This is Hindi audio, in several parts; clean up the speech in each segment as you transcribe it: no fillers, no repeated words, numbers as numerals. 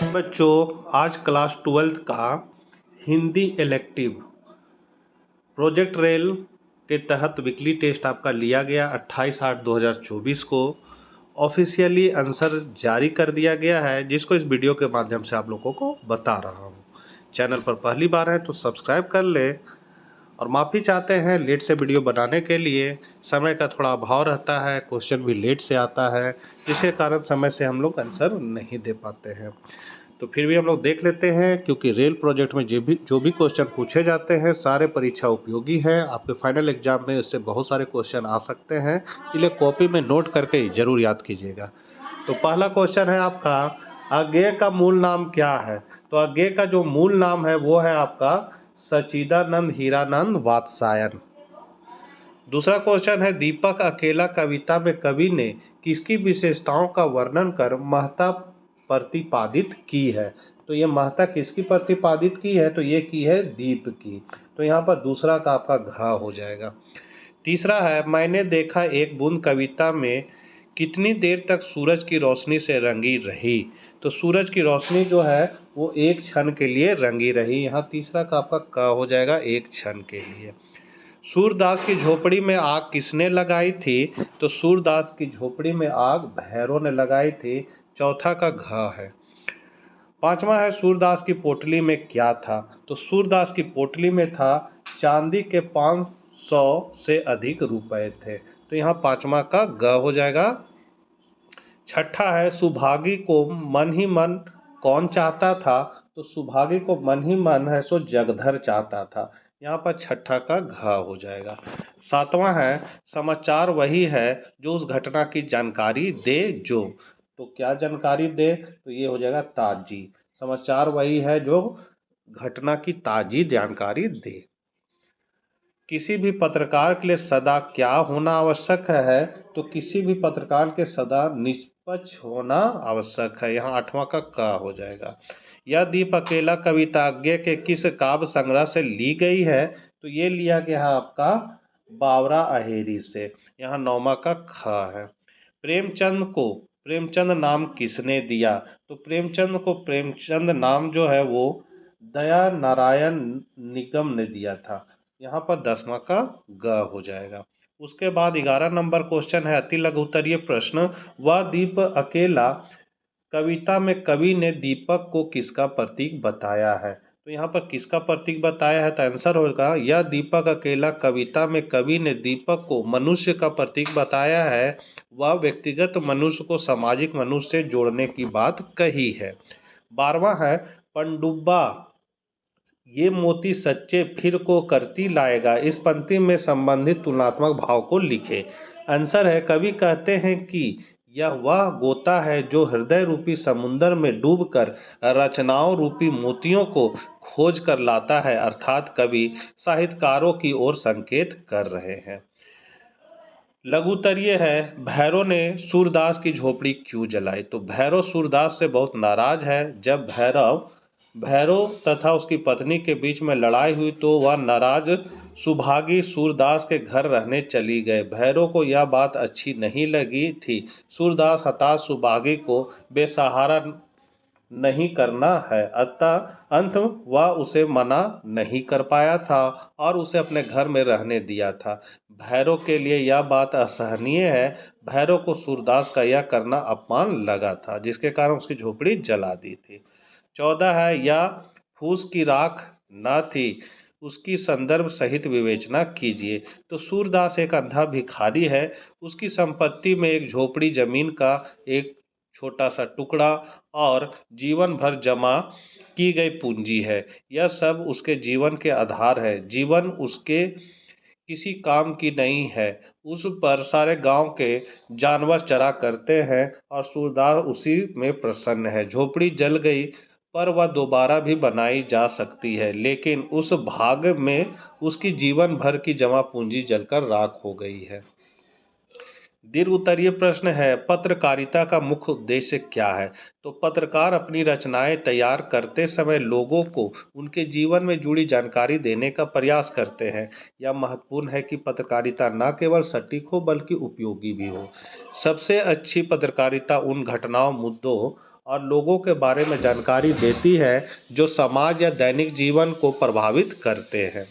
बच्चों, आज क्लास 12th का हिंदी इलेक्टिव प्रोजेक्ट रेल के तहत वीकली टेस्ट आपका लिया गया 28/8/2024 को। ऑफिशियली आंसर जारी कर दिया गया है, जिसको इस वीडियो के माध्यम से आप लोगों को बता रहा हूँ। चैनल पर पहली बार है तो सब्सक्राइब कर ले और माफ़ी चाहते हैं लेट से वीडियो बनाने के लिए। समय का थोड़ा अभाव रहता है, क्वेश्चन भी लेट से आता है, जिसके कारण समय से हम लोग आंसर नहीं दे पाते हैं। तो फिर भी हम लोग देख लेते हैं, क्योंकि रेल प्रोजेक्ट में जो भी क्वेश्चन पूछे जाते हैं सारे परीक्षा उपयोगी हैं। आपके फाइनल एग्जाम में इससे बहुत सारे क्वेश्चन आ सकते हैं, इसलिए कॉपी में नोट करके ज़रूर याद कीजिएगा। तो पहला क्वेश्चन है आपका, अज्ञेय का मूल नाम क्या है? तो अज्ञेय का जो मूल नाम है वो है आपका सच्चिदानंद हीरानंद वात्स्यायन। दूसरा क्वेश्चन है, दीपक अकेला कविता में कवि ने किसकी विशेषताओं का वर्णन कर महत्ता प्रतिपादित की है? तो ये महत्ता किसकी प्रतिपादित की है? तो ये की है दीप की। तो यहाँ पर दूसरा का आपका घ हो जाएगा। तीसरा है, मैंने देखा एक बूंद कविता में कितनी देर तक सूरज की रोशनी से रंगी रही? तो सूरज की रोशनी जो है वो एक क्षण के लिए रंगी रही। यहाँ तीसरा का आपका क हो जाएगा, एक क्षण के लिए। सूरदास की झोपड़ी में आग किसने लगाई थी? तो सूरदास की झोपड़ी में आग भैरव ने लगाई थी। चौथा का घ है। पांचवा है, सूरदास की पोटली में क्या था? तो सूरदास की पोटली में था चांदी के 500 से अधिक रुपए थे। तो यहाँ पांचवा का ग हो जाएगा। छठा है, सुभागी को मन ही मन कौन चाहता था? तो सुभागी को मन ही मन है सो जगधर चाहता था। यहाँ पर छठा का घ हो जाएगा। सातवां है, समाचार वही है जो उस घटना की जानकारी दे जो। तो क्या जानकारी दे? तो ये हो जाएगा ताजी। समाचार वही है जो घटना की ताजी जानकारी दे। किसी भी पत्रकार के लिए सदा क्या होना आवश्यक है? तो किसी भी पत्रकार के सदा निष्पक्ष होना आवश्यक है। यहाँ आठवां का क हो जाएगा। यह दीप अकेला कविता अज्ञेय के किस काव्य संग्रह से ली गई है? तो ये लिया गया है आपका बावरा अहेरी से। यहाँ नौवां का ख है। प्रेमचंद नाम किसने दिया? तो प्रेमचंद को प्रेमचंद नाम जो है वो दया नारायण निगम ने दिया था। यहाँ पर 10वां का ग हो जाएगा। उसके बाद 11 नंबर क्वेश्चन है, अति लघु उत्तरीय प्रश्न। वह दीप अकेला कविता में कवि ने दीपक को किसका प्रतीक बताया है? तो यहाँ पर किसका प्रतीक बताया है? तो आंसर होगा, यह दीपक अकेला कविता में कवि ने दीपक को मनुष्य का प्रतीक बताया है। वह व्यक्तिगत मनुष्य को सामाजिक मनुष्य से जोड़ने की बात कही है। 12वां है, पनडुब्बा ये मोती सच्चे फिर को करती लाएगा, इस पंक्ति में संबंधित तुलनात्मक भाव को लिखे। आंसर है, कवि कहते हैं कि यह वह गोता है जो हृदय रूपी समुद्र में डूबकर रचनाओं रूपी मोतियों को खोज कर लाता है, अर्थात कवि साहित्यकारों की ओर संकेत कर रहे हैं। लघुतरीय है, भैरव ने सूरदास की झोपड़ी क्यों जलाई? तो भैरव सूरदास से बहुत नाराज है। जब भैरव तथा उसकी पत्नी के बीच में लड़ाई हुई तो वह नाराज सुभागी सूरदास के घर रहने चली गए। भैरव को यह बात अच्छी नहीं लगी थी। सूरदास हताश सुभागी को बेसहारा नहीं करना है, अतः अंत वह उसे मना नहीं कर पाया था और उसे अपने घर में रहने दिया था। भैरव के लिए यह बात असहनीय है। भैरव को सूरदास का यह करना अपमान लगा था, जिसके कारण उसकी झोपड़ी जला दी थी। 14 है, यह फूस की राख न थी, उसकी संदर्भ सहित विवेचना कीजिए। तो सूरदास एक अंधा भिखारी है, उसकी संपत्ति में एक झोपड़ी, जमीन का एक छोटा सा टुकड़ा और जीवन भर जमा की गई पूंजी है। यह सब उसके जीवन के आधार है। जीवन उसके किसी काम की नहीं है, उस पर सारे गांव के जानवर चरा करते हैं और सूरदास उसी में प्रसन्न है। झोपड़ी जल गई पर वह दोबारा भी बनाई जा सकती है, लेकिन उस भाग में उसकी जीवन भर की जमा पूंजी जलकर राख हो गई है। दीर्घ उत्तरीय प्रश्न है, पत्रकारिता का मुख्य उद्देश्य क्या है? तो पत्रकार अपनी रचनाएं तैयार करते समय लोगों को उनके जीवन में जुड़ी जानकारी देने का प्रयास करते हैं। यह महत्वपूर्ण है कि पत्रकारिता न केवल सटीक हो बल्कि उपयोगी भी हो। सबसे अच्छी पत्रकारिता उन घटनाओं, मुद्दों और लोगों के बारे में जानकारी देती है जो समाज या दैनिक जीवन को प्रभावित करते हैं।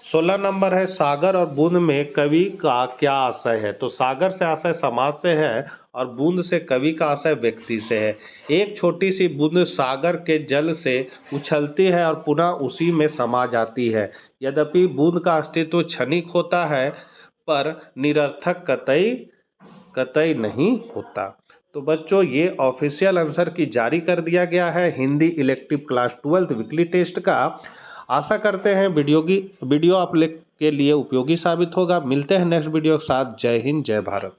16 नंबर है सागर और बूंद में कवि का क्या आशय है। तो सागर से आशय समाज से है और बूंद से कवि का आशय व्यक्ति से है। एक छोटी सी बूंद सागर के जल से उछलती है और पुनः उसी में समा जाती है। यद्यपि बूंद का अस्तित्व क्षणिक होता है पर निरर्थक कतई नहीं होता। तो बच्चों ये ऑफिशियल आंसर की जारी कर दिया गया है Hindi elective class 12th weekly test का। आशा करते हैं वीडियो आप के लिए उपयोगी साबित होगा। मिलते हैं नेक्स्ट वीडियो के साथ। जय हिंद, जय भारत।